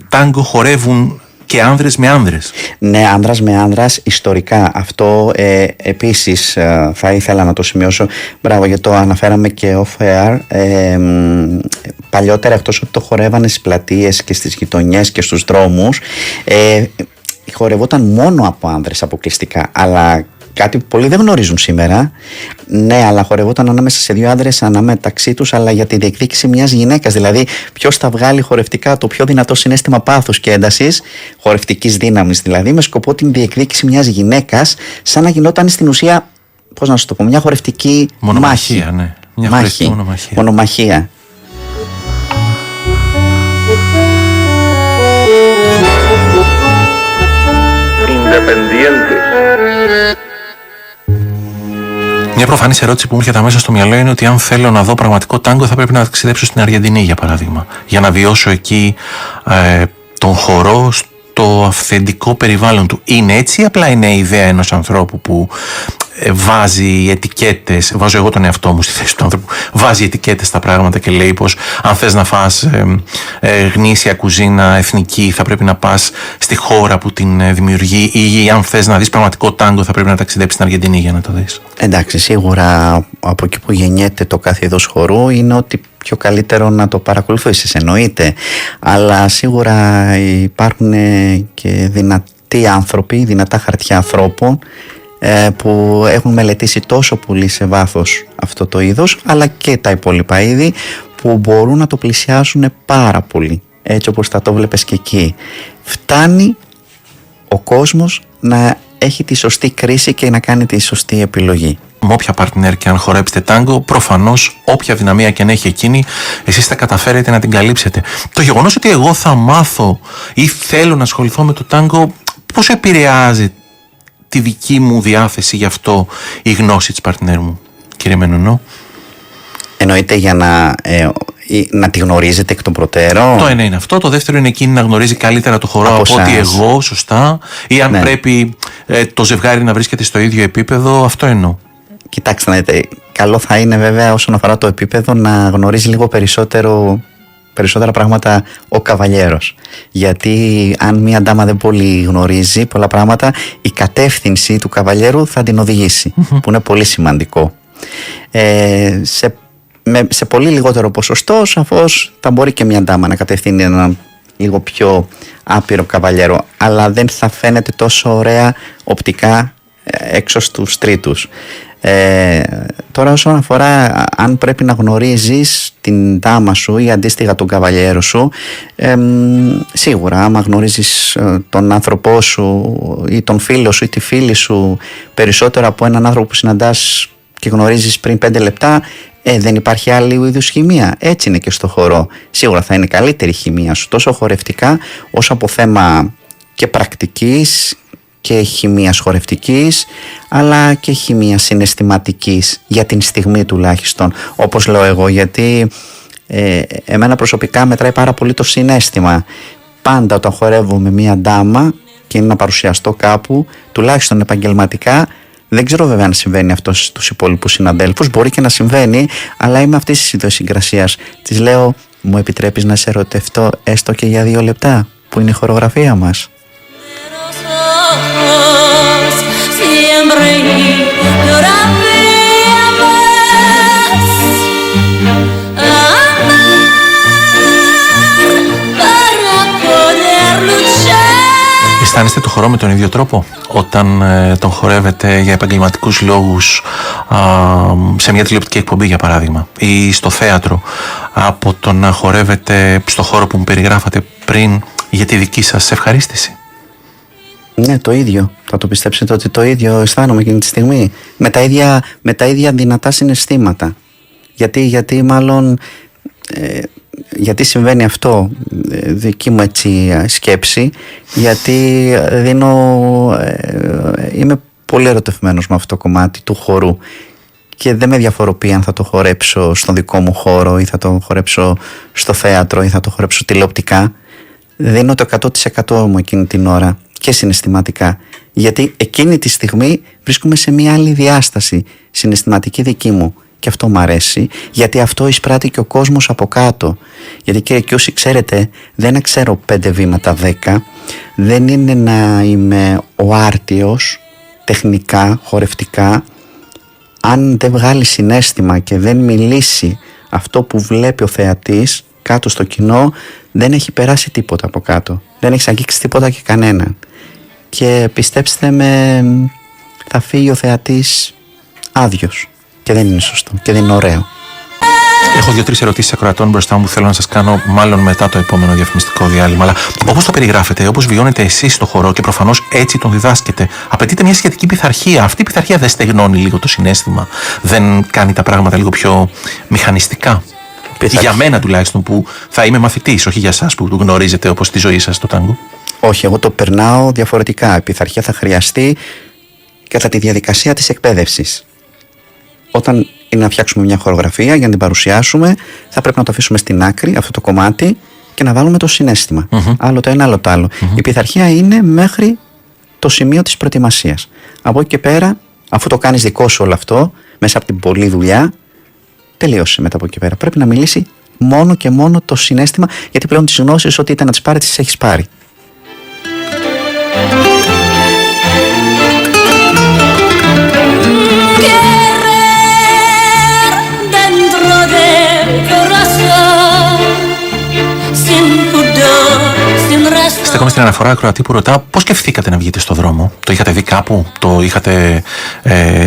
τάγκο χορεύουν και άνδρες με άνδρες. Ναι, άνδρας με άνδρας ιστορικά. Αυτό επίσης θα ήθελα να το σημειώσω. Μπράβο, γιατί το αναφέραμε και off air. Παλιότερα, εκτός ότι το χορεύανε στις πλατείες και στις γειτονιές και στους δρόμους, χορευόταν μόνο από άνδρες αποκλειστικά. Αλλά κάτι που πολλοί δεν γνωρίζουν σήμερα. Ναι, αλλά χορευόταν ανάμεσα σε δύο άντρες, ανάμεταξύ τους, αλλά για τη διεκδίκηση μιας γυναίκας. Δηλαδή, ποιος θα βγάλει χορευτικά το πιο δυνατό συναίσθημα πάθους και έντασης, χορευτικής δύναμης δηλαδή, με σκοπό την διεκδίκηση μιας γυναίκας, σαν να γινόταν στην ουσία, πώς να σου το πω, μια χορευτική μονομαχία, μάχη. Ναι. Μια χορευτική μονομαχία. Μια προφανής ερώτηση που μου έρχεται αμέσως στο μυαλό είναι ότι αν θέλω να δω πραγματικό τάγκο θα πρέπει να ταξιδέψω στην Αργεντινή, για παράδειγμα, για να βιώσω εκεί τον χορό στο αυθεντικό περιβάλλον του. Είναι έτσι ή απλά είναι η ιδέα ενός ανθρώπου που βάζει ετικέτες, βάζω εγώ τον εαυτό μου στη θέση του άνθρωπου, βάζει ετικέτες στα πράγματα και λέει πως αν θες να φας γνήσια κουζίνα εθνική θα πρέπει να πας στη χώρα που την δημιουργεί, ή αν θες να δεις πραγματικό τάγκο θα πρέπει να ταξιδέψεις στην Αργεντινή για να το δεις. Εντάξει, σίγουρα από εκεί που γεννιέται το κάθε είδος χορού είναι ότι πιο καλύτερο να το παρακολουθήσεις, εννοείται, αλλά σίγουρα υπάρχουν και δυνατοί άνθρωποι, δυνατά χαρτιά ανθρώπων που έχουν μελετήσει τόσο πολύ σε βάθος αυτό το είδος, αλλά και τα υπόλοιπα είδη, που μπορούν να το πλησιάσουν πάρα πολύ, έτσι όπως θα το βλέπεις και εκεί. Φτάνει ο κόσμος να έχει τη σωστή κρίση και να κάνει τη σωστή επιλογή. Με όποια παρτνέρ και αν χορέψετε τάγκο, προφανώς όποια δυναμία και αν έχει εκείνη, εσείς θα καταφέρετε να την καλύψετε. Το γεγονός ότι εγώ θα μάθω ή θέλω να ασχοληθώ με το τάγκο, πώς επηρεάζει τη δική μου διάθεση γι' αυτό η γνώση της παρτνέρ μου, κύριε Μενονό? Εννοείται για να τη γνωρίζετε εκ των προτέρων. Το ένα είναι αυτό. Το δεύτερο είναι εκείνη να γνωρίζει καλύτερα το χορό από ότι εγώ, σωστά. Ή αν πρέπει το ζευγάρι να βρίσκεται στο ίδιο επίπεδο. Αυτό εννοώ. Κοιτάξτε, να δείτε, καλό θα είναι βέβαια όσον αφορά το επίπεδο να γνωρίζει λίγο περισσότερα πράγματα ο καβαλιέρος. Γιατί αν μια ντάμα δεν πολύ γνωρίζει πολλά πράγματα, η κατεύθυνση του καβαλιέρου θα την οδηγήσει, που είναι πολύ σημαντικό. Σε πολύ λιγότερο ποσοστό, σαφώς θα μπορεί και μια ντάμα να κατευθύνει έναν λίγο πιο άπειρο καβαλιέρο, αλλά δεν θα φαίνεται τόσο ωραία οπτικά έξω στους τρίτους. Τώρα όσον αφορά αν πρέπει να γνωρίζεις την δάμα σου ή αντίστοιχα τον καβαλιέρο σου, σίγουρα άμα γνωρίζεις τον άνθρωπό σου ή τον φίλο σου ή τη φίλη σου περισσότερο από έναν άνθρωπο που συναντάς και γνωρίζεις πριν 5 λεπτά, δεν υπάρχει άλλη είδους χημεία. Έτσι είναι και στο χορό. Σίγουρα θα είναι καλύτερη η χημεία σου, τόσο χορευτικά όσο από θέμα και πρακτικής και χημείας χορευτικής, αλλά και χημείας συναισθηματικής, για την στιγμή τουλάχιστον, όπως λέω εγώ, γιατί εμένα προσωπικά μετράει πάρα πολύ το συναίσθημα. Πάντα όταν χορεύω με μία ντάμα και είναι να παρουσιαστώ κάπου, τουλάχιστον επαγγελματικά, δεν ξέρω βέβαια αν συμβαίνει αυτό στους υπόλοιπους συναδέλφους, μπορεί και να συμβαίνει, αλλά είμαι αυτής της ιδιοσυγκρασίας. Της λέω, μου επιτρέπεις να σε ερωτευτώ έστω και για 2 λεπτά, που είναι η χορογραφία μας. Αισθάνεστε το χορό με τον ίδιο τρόπο όταν τον χορεύετε για επαγγελματικούς λόγους σε μια τηλεοπτική εκπομπή, για παράδειγμα, ή στο θέατρο, από το να χορεύετε στο χώρο που μου περιγράφατε πριν για τη δική σας ευχαρίστηση? Ναι, το ίδιο. Θα το πιστέψετε ότι το ίδιο αισθάνομαι εκείνη τη στιγμή. Με τα ίδια δυνατά συναισθήματα. Γιατί μάλλον... γιατί συμβαίνει αυτό, δική μου έτσι σκέψη, γιατί είμαι πολύ ερωτευμένος με αυτό το κομμάτι του χορού και δεν με διαφοροποιεί αν θα το χορέψω στον δικό μου χώρο ή θα το χορέψω στο θέατρο ή θα το χορέψω τηλεοπτικά. Δίνω το 100% μου εκείνη την ώρα και συναισθηματικά, γιατί εκείνη τη στιγμή βρίσκομαι σε μια άλλη διάσταση συναισθηματική δική μου. Και αυτό μου αρέσει, γιατί αυτό εισπράττει και ο κόσμος από κάτω. Γιατί κύριε Κιούση, ξέρετε, δεν να ξέρω 5 βήματα 10, δεν είναι να είμαι ο άρτιος τεχνικά, χορευτικά. Αν δεν βγάλει συναίσθημα και δεν μιλήσει αυτό που βλέπει ο θεατής κάτω στο κοινό, δεν έχει περάσει τίποτα από κάτω. Δεν έχει αγγίξει τίποτα και κανέναν. Και πιστέψτε με, θα φύγει ο θεατής άδειος. Και δεν είναι σωστό και δεν είναι ωραίο. Έχω 2-3 ερωτήσεις ακροατών μπροστά μου που θέλω να σας κάνω, μάλλον μετά το επόμενο διαφημιστικό διάλειμμα. Αλλά όπως το περιγράφετε, όπως βιώνετε εσείς στο χορό και προφανώς έτσι τον διδάσκετε, απαιτείται μια σχετική πειθαρχία. Αυτή η πειθαρχία δεν στεγνώνει λίγο το συναίσθημα? Δεν κάνει τα πράγματα λίγο πιο μηχανιστικά? Για μένα τουλάχιστον, που θα είμαι μαθητής, όχι για εσάς που γνωρίζετε όπως τη ζωή σας το τάγκο. Όχι, εγώ το περνάω διαφορετικά. Η πειθαρχία θα χρειαστεί κατά τη διαδικασία της εκπαίδευσης. Όταν είναι να φτιάξουμε μια χορογραφία για να την παρουσιάσουμε, θα πρέπει να το αφήσουμε στην άκρη αυτό το κομμάτι και να βάλουμε το συναίσθημα. Άλλο το ένα, άλλο το άλλο. Η πειθαρχία είναι μέχρι το σημείο της προετοιμασίας. Από εκεί και πέρα, αφού το κάνεις δικό σου όλο αυτό, μέσα από την πολλή δουλειά, τελείωσε μετά από εκεί πέρα. Πρέπει να μιλήσει μόνο και μόνο το συναίσθημα, γιατί πλέον τις γνώσεις, ό,τι ήταν να τις πάρει, τις έχεις πάρει. Στέκομαι στην αναφορά ακροατή που ρωτά πώς σκεφτήκατε να βγείτε στο δρόμο. Το είχατε δει κάπου, το είχατε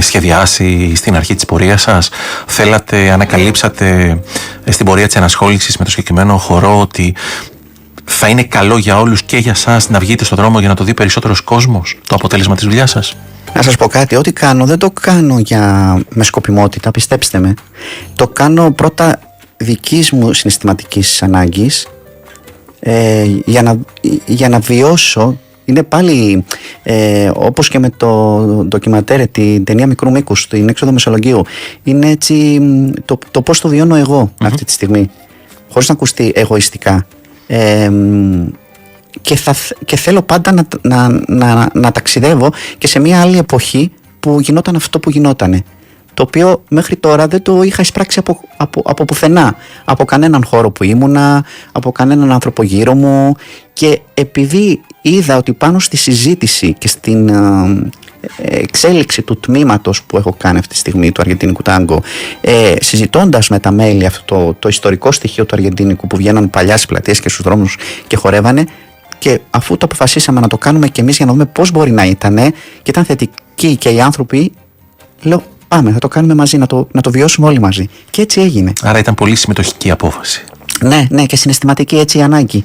σχεδιάσει στην αρχή της πορείας σας? Θέλατε, ανακαλύψατε στην πορεία της ενασχόλησης με το συγκεκριμένο χορό ότι θα είναι καλό για όλους και για σας να βγείτε στο δρόμο για να το δει περισσότερος κόσμος το αποτέλεσμα της δουλειάς σας? Να σας πω κάτι, ό,τι κάνω δεν το κάνω με σκοπιμότητα, πιστέψτε με. Το κάνω πρώτα δικής μου συναισθηματικής ανάγκης, για να βιώσω. Είναι πάλι όπως και με το ντοκιματέρ, την ταινία μικρού μήκους, την έξοδο Μεσολογγίου. Είναι έτσι το πώς το βιώνω εγώ αυτή τη στιγμή, χωρίς να ακουστεί εγωιστικά. Και θέλω πάντα να ταξιδεύω και σε μια άλλη εποχή που γινόταν αυτό που γινότανε, το οποίο μέχρι τώρα δεν το είχα εισπράξει από πουθενά, από κανέναν χώρο που ήμουνα, από κανέναν άνθρωπο γύρω μου. Και επειδή είδα ότι πάνω στη συζήτηση και στην εξέλιξη του τμήματος που έχω κάνει αυτή τη στιγμή του αργεντινικού τάγκο, συζητώντας με τα μέλη αυτό το ιστορικό στοιχείο του αργεντινικού που βγαίναν παλιά στις πλατείες και στους δρόμους και χορεύανε, και αφού το αποφασίσαμε να το κάνουμε και εμείς για να δούμε πώς μπορεί να ήτανε και ήταν θετικοί και οι άνθρωποι, λέω Πάμε, θα το κάνουμε μαζί, να το βιώσουμε όλοι μαζί. Και έτσι έγινε. Άρα ήταν πολύ συμμετοχική απόφαση. Ναι, ναι, και συναισθηματική έτσι η ανάγκη.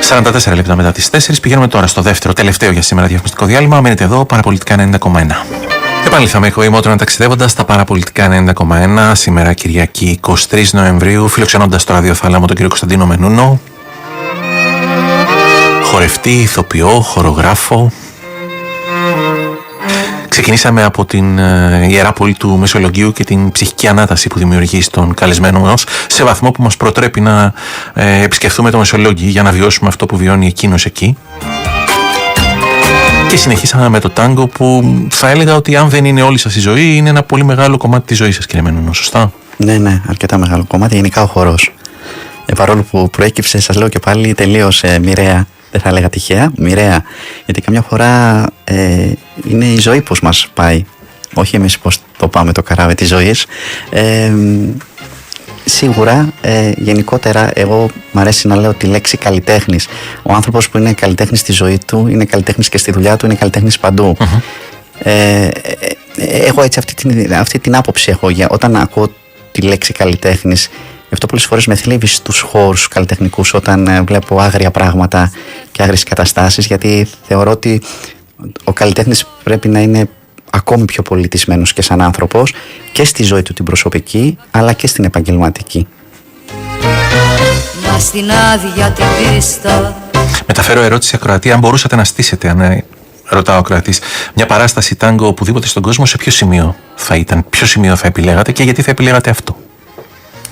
«44 λεπτά μετά τις 4 πηγαίνουμε τώρα στο δεύτερο, τελευταίο για σήμερα διαφημιστικό διάλειμμα. Μένετε εδώ, Παραπολιτικά 90,1. Επανήλθαμε, εγώ είμαι Μότρονα ταξιδεύοντας στα Παραπολιτικά 90,1. Σήμερα Κυριακή 23 Νοεμβρίου, φιλοξενώντας στο ραδιοθάλαμο τον κύριο Κωνσταντίνο Μενούνο. Χορευτή, ηθοποιό, χορογράφο. Ξεκινήσαμε από την Ιερά Πόλη του Μεσολογγίου και την ψυχική ανάταση που δημιουργεί στον καλεσμένο μας, σε βαθμό που μας προτρέπει να επισκεφθούμε το Μεσολόγγι για να βιώσουμε αυτό που βιώνει εκείνος εκεί. Και συνεχίσαμε με το τάγκο, που θα έλεγα ότι αν δεν είναι όλη σας η ζωή, είναι ένα πολύ μεγάλο κομμάτι της ζωής σας, κύριε Μενούνο, σωστά? Ναι, ναι, αρκετά μεγάλο κομμάτι, γενικά ο χορός. Παρόλο που προέκυψε, σας λέω και πάλι, τελείως μοιραία. Δεν θα έλεγα τυχαία, μοιραία. Γιατί καμιά φορά είναι η ζωή πώς μας πάει. Όχι εμείς πώς το πάμε το καράβι της ζωής. Σίγουρα, γενικότερα, εγώ μ' αρέσει να λέω τη λέξη καλλιτέχνης. Ο άνθρωπος που είναι καλλιτέχνης στη ζωή του, είναι καλλιτέχνης και στη δουλειά του, είναι καλλιτέχνης παντού. Έχω έτσι αυτή την άποψη έχω, όταν ακούω τη λέξη καλλιτέχνης. Αυτό πολλές φορές με θλίβει στους χώρους καλλιτεχνικούς, όταν βλέπω άγρια πράγματα και άγριες καταστάσεις, γιατί θεωρώ ότι ο καλλιτέχνης πρέπει να είναι ακόμη πιο πολιτισμένος και σαν άνθρωπος, και στη ζωή του την προσωπική αλλά και στην επαγγελματική. Μα στην άδεια την πίστα. Μεταφέρω ερώτηση ακροατή, αν μπορούσατε να στήσετε, αν ρωτάω ο ακροατής, μια παράσταση τάγκο οπουδήποτε στον κόσμο, σε ποιο σημείο θα ήταν, ποιο σημείο θα επιλέγατε και γιατί θα επιλέγατε αυτό?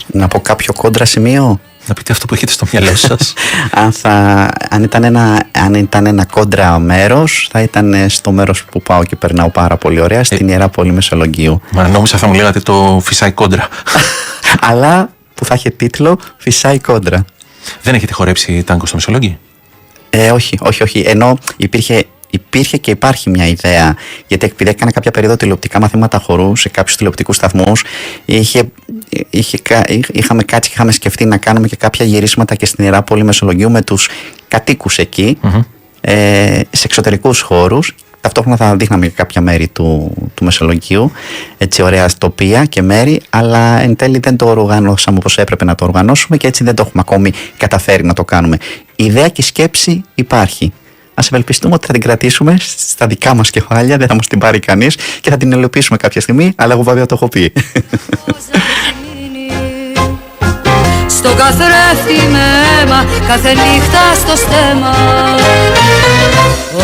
Να πω κάποιο κόντρα σημείο. Να πείτε αυτό που έχετε στο μυαλό σας. αν ήταν ένα κόντρα μέρος, θα ήταν στο μέρος που πάω και περνάω πάρα πολύ ωραία, στην Ιερά Πόλη Μεσολογγίου. Μα νόμιζα θα μου λέγατε το φυσάει κόντρα. Αλλά που θα είχε τίτλο Φυσάει κόντρα. Δεν έχετε χορέψει τάγκο στο Μεσολόγγι? Όχι. Ενώ υπήρχε και υπάρχει μια ιδέα, γιατί επειδή έκανα κάποια περίοδο τηλεοπτικά μαθήματα χορού σε κάποιους τηλεοπτικούς σταθμούς, είχαμε κάτσει και είχαμε σκεφτεί να κάνουμε και κάποια γυρίσματα και στην Ιερά Πόλη Μεσολογγίου με τους κατοίκους εκεί, σε εξωτερικούς χώρους. Ταυτόχρονα θα δείχναμε και κάποια μέρη του Μεσολογγίου, έτσι ωραία τοπία και μέρη, αλλά εν τέλει δεν το οργανώσαμε όπως έπρεπε να το οργανώσουμε και έτσι δεν το έχουμε ακόμη καταφέρει να το κάνουμε. Η ιδέα και η σκέψη υπάρχει. Ας ευελπιστούμε ότι θα την κρατήσουμε στα δικά μας κεφάλια, δεν θα μας την πάρει κανείς και θα την υλοποιήσουμε κάποια στιγμή, αλλά εγώ βέβαια το έχω πει. Στον καθρέφτη με αίμα, κάθε νύχτα στο στέμα.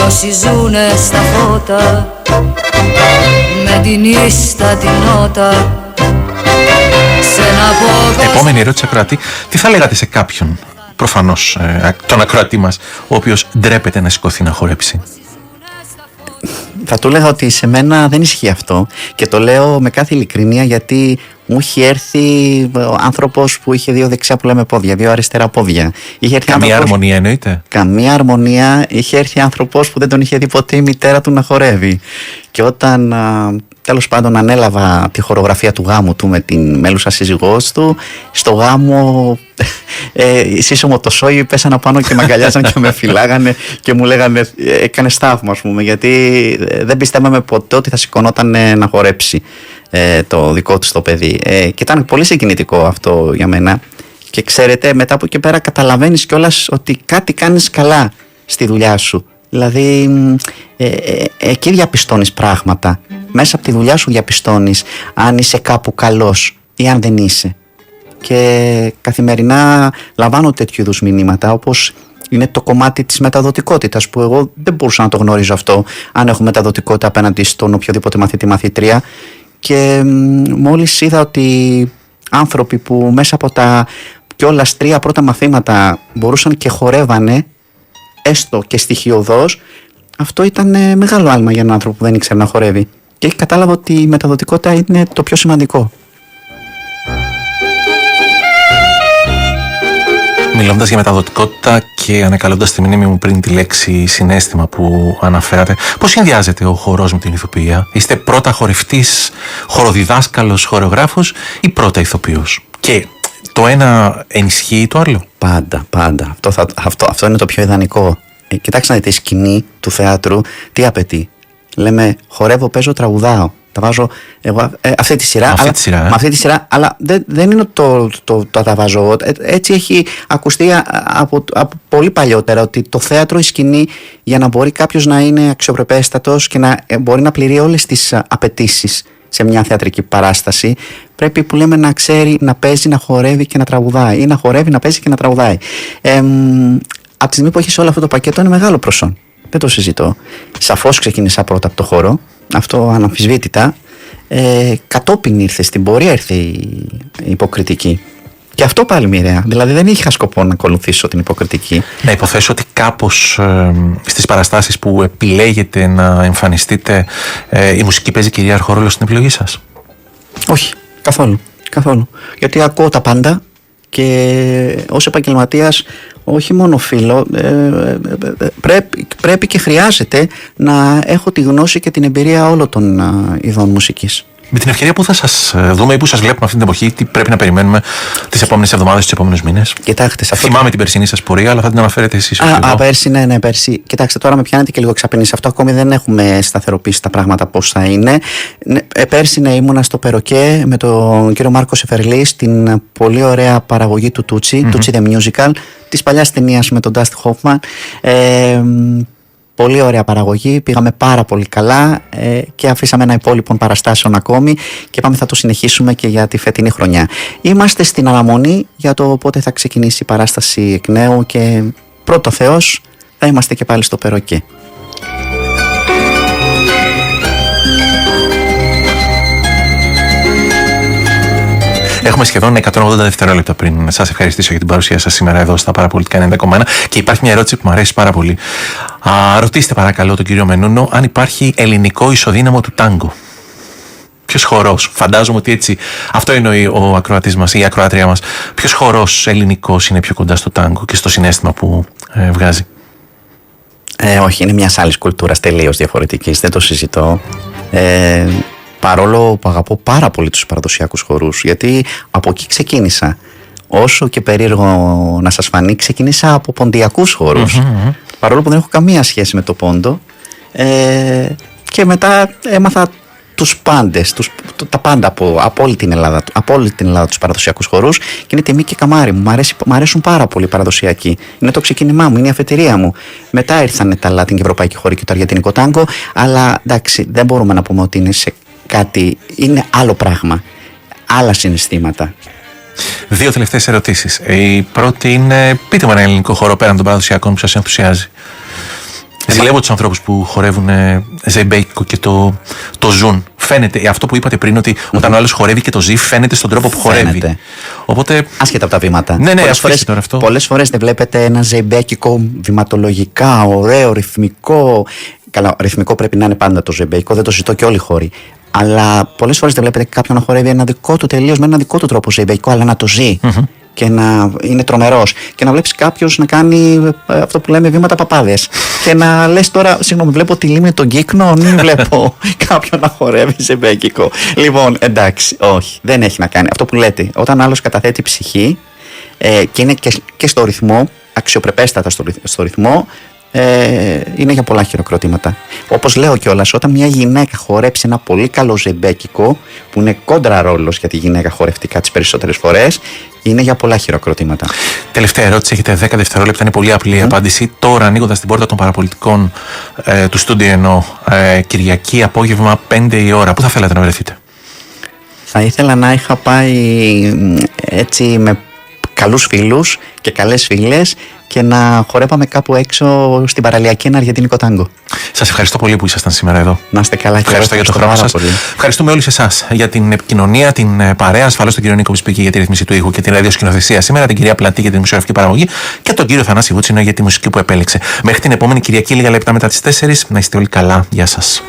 Όσοι ζουνε στα φώτα, με την ίστα την νότα. Επόμενη ερώτηση ακροατή. Τι θα λέγατε σε κάποιον, προφανώς τον ακροατή μας, ο οποίος ντρέπεται να σηκωθεί να χορέψει? Θα του έλεγα ότι σε μένα δεν ισχύει αυτό και το λέω με κάθε ειλικρίνεια, γιατί μου είχε έρθει ο άνθρωπος που είχε δύο δεξιά που λέμε πόδια, δύο αριστερά πόδια. Καμία αρμονία εννοείται? Καμία αρμονία. Είχε έρθει άνθρωπος που δεν τον είχε δει ποτέ η μητέρα του να χορεύει. Και όταν τέλος πάντων ανέλαβα τη χορογραφία του γάμου του με την μέλουσα σύζυγός του, στο γάμο σύσσωμο το σόι πέσανα πάνω και με αγκαλιάζαν και με φυλάγανε και μου λέγανε έκανε θαύμα, ας πούμε, γιατί δεν πιστεύαμε ποτέ ότι θα σηκωνόταν να χορέψει το δικό του το παιδί, και ήταν πολύ συγκινητικό αυτό για μένα. Και ξέρετε, μετά από εκεί πέρα καταλαβαίνεις κιόλας ότι κάτι κάνεις καλά στη δουλειά σου. Δηλαδή εκεί διαπιστώνεις πράγματα. Μέσα από τη δουλειά σου διαπιστώνεις αν είσαι κάπου καλός ή αν δεν είσαι. Και καθημερινά λαμβάνω τέτοιου είδους μηνύματα, όπως είναι το κομμάτι της μεταδοτικότητας, που εγώ δεν μπορούσα να το γνωρίζω αυτό, αν έχω μεταδοτικότητα απέναντι στον οποιοδήποτε μαθητή μαθήτρια. Και μόλις είδα ότι άνθρωποι που μέσα από τα κιόλας 3 πρώτα μαθήματα μπορούσαν και χορεύανε, έστω και στοιχειωδώς, αυτό ήταν μεγάλο άλμα για έναν άνθρωπο που δεν ήξερε να χορεύει. Και κατάλαβα ότι η μεταδοτικότητα είναι το πιο σημαντικό. Μιλώντας για μεταδοτικότητα και ανακαλώντας τη μνήμη μου πριν τη λέξη συναίσθημα που αναφέρατε, πώς συνδυάζεται ο χορός με την ηθοποιία? Είστε πρώτα χορευτής, χοροδιδάσκαλος, χορεογράφος ή πρώτα ηθοποιός? Και το ένα ενισχύει το άλλο? Πάντα. Αυτό είναι το πιο ιδανικό. Κοιτάξτε να δείτε, η σκηνή του θεάτρου τι απαιτεί. Λέμε χορεύω, παίζω, τραγουδάω. Τα βάζω εγώ αυτή τη σειρά. Με αυτή τη σειρά, αλλά δεν είναι τα βάζω εγώ. Έτσι έχει ακουστεί από πολύ παλιότερα, ότι το θέατρο, η σκηνή, για να μπορεί κάποιος να είναι αξιοπρεπέστατος και να μπορεί να πληρεί όλες τις απαιτήσεις σε μια θεατρική παράσταση, πρέπει, που λέμε, να ξέρει να παίζει, να χορεύει και να τραγουδάει, ή να χορεύει, να παίζει και να τραγουδάει. Από τη στιγμή που έχεις όλο αυτό το πακέτο, είναι μεγάλο προσόν. Δεν το συζητώ. Σαφώς ξεκίνησα πρώτα από το χώρο, αυτό αναμφισβήτητα. Κατόπιν ήρθε, στην πορεία ήρθε η υποκριτική. Και αυτό πάλι μοιραία. Δηλαδή δεν είχα σκοπό να ακολουθήσω την υποκριτική. Να υποθέσω ότι κάπως στις παραστάσεις που επιλέγετε να εμφανιστείτε, η μουσική παίζει κυρίαρχο ρόλο στην επιλογή σας? Όχι, καθόλου. Γιατί ακούω τα πάντα και ως επαγγελματίας, όχι μόνο φίλο, πρέπει και χρειάζεται να έχω τη γνώση και την εμπειρία όλων των ειδών μουσικής. Με την ευκαιρία που θα σας δούμε ή που σας βλέπουμε αυτή την εποχή, τι πρέπει να περιμένουμε τις επόμενες εβδομάδες, τους επόμενους μήνες? Κοιτάξτε, θυμάμαι την περσινή σας πορεία, αλλά θα την αναφέρετε εσείς. Πέρσι. Κοιτάξτε, τώρα με πιάνετε και λίγο εξαπίνη. Σε αυτό ακόμη δεν έχουμε σταθεροποιήσει τα πράγματα πώς θα είναι. Πέρσι ήμουνα στο Περοκέ με τον κύριο Μάρκο Σεφερλή στην πολύ ωραία παραγωγή του Τούτσι, Τούτσι The Musical, της παλιάς ταινίας με τον Dusty Hoffman. Πολύ ωραία παραγωγή, πήγαμε πάρα πολύ καλά και αφήσαμε ένα υπόλοιπο παραστάσεων ακόμη και είπαμε θα το συνεχίσουμε και για τη φετινή χρονιά. Είμαστε στην αναμονή για το πότε θα ξεκινήσει η παράσταση εκ νέου και πρώτο Θεός θα είμαστε και πάλι στο Περοκέ. Έχουμε σχεδόν 180 δευτερόλεπτα πριν σας ευχαριστήσω για την παρουσία σας σήμερα εδώ στα Παραπολιτικά 90,1 και υπάρχει μια ερώτηση που μου αρέσει πάρα πολύ. Ρωτήστε παρακαλώ τον κύριο Μενούνο αν υπάρχει ελληνικό ισοδύναμο του τάγκο. Ποιος χορός? Φαντάζομαι ότι έτσι αυτό εννοεί ο ακροατής μας ή η ακροάτρια μας. Ποιος χορός ελληνικός είναι πιο κοντά στο τάγκο και στο συναίσθημα που βγάζει? Όχι, είναι μιας άλλης κουλτούρας τελείως διαφορετικής, δεν το συζητώ. Παρόλο που αγαπώ πάρα πολύ τους παραδοσιακούς χορούς, γιατί από εκεί ξεκίνησα. Όσο και περίεργο να σας φανεί, ξεκίνησα από ποντιακούς χορούς. Παρόλο που δεν έχω καμία σχέση με το πόντο. Και μετά έμαθα τους πάντες, τα πάντα από όλη την Ελλάδα, τους παραδοσιακούς χορούς, και είναι τιμή και καμάρι μου. Μ' αρέσουν πάρα πολύ οι παραδοσιακοί. Είναι το ξεκίνημά μου, είναι η αφετηρία μου. Μετά ήρθαν τα Latin και ευρωπαϊκή χορή και το αργεντινικό τάγκο, αλλά εντάξει, δεν μπορούμε να πούμε ότι είναι σε κάτι, είναι άλλο πράγμα, άλλα συναισθήματα. Δύο τελευταίες ερωτήσεις. Η πρώτη είναι, πείτε μου ένα ελληνικό χορό πέραν των παραδοσιακών που σας ενθουσιάζει. Ζηλεύω τους ανθρώπους που χορεύουν ζεϊμπέικικο και το ζουν. Φαίνεται αυτό που είπατε πριν, ότι όταν ο άλλος χορεύει και το ζει, φαίνεται στον τρόπο που χορεύει. Οπότε... άσχετα από τα βήματα. Ναι, πολλές φορές δεν βλέπετε ένα ζεϊμπέικικο βηματολογικά, ωραίο, ρυθμικό. Καλά, ρυθμικό πρέπει να είναι πάντα το ζεϊμπέικικο, δεν το ζητώ και όλοι οι χώροι. Αλλά πολλές φορές δεν βλέπετε κάποιον να χορεύει ένα δικό του τελείως, με ένα δικό του τρόπο ζεϊμπέικικο, αλλά να το ζει. Και να είναι τρομερός. Και να βλέπεις κάποιος να κάνει αυτό που λέμε βήματα παπάδες. Και να λες τώρα, συγγνώμη, βλέπω τη λίμνη των Κύκνων, μην βλέπω κάποιον να χορεύει ζεϊμπέικικο. Λοιπόν, εντάξει, όχι, δεν έχει να κάνει. Αυτό που λέτε, όταν άλλος καταθέτει ψυχή και είναι και στο ρυθμό, αξιοπρεπέστατα στο ρυθμό, είναι για πολλά χειροκροτήματα. Όπως λέω κιόλας, όταν μια γυναίκα χορέψει ένα πολύ καλό ζεϊμπέικικο, που είναι κόντρα ρόλος για τη γυναίκα χορευτικά τις περισσότερες φορές, είναι για πολλά χειροκροτήματα. Τελευταία ερώτηση, έχετε 10 δευτερόλεπτα, είναι πολύ απλή η απάντηση. Τώρα, ανοίγοντας την πόρτα των παραπολιτικών του στούντιο, εννοώ, Κυριακή απόγευμα 5 η ώρα, πού θα θέλατε να βρεθείτε? Θα ήθελα να είχα πάει έτσι με καλούς φίλους και καλές φίλες και να χορεύαμε κάπου έξω στην παραλιακή ένα αργεντινικό τάγκο. Σας ευχαριστώ πολύ που ήσασταν σήμερα εδώ. Να είστε καλά και ευχαριστώ για το χρόνο σας. Ευχαριστούμε όλους εσάς για την επικοινωνία, την παρέα, ασφαλώς τον κύριο Νίκο Βυσπίκη για τη ρύθμιση του ήχου και την ραδιοσκηνοθεσία σήμερα, την κυρία Πλατή για την δημοσιογραφική παραγωγή και τον κύριο Θανάση Βούτσινο για τη μουσική που επέλεξε. Μέχρι την επόμενη Κυριακή, λίγα λεπτά μετά τις 4, να είστε όλοι καλά. Γεια σας.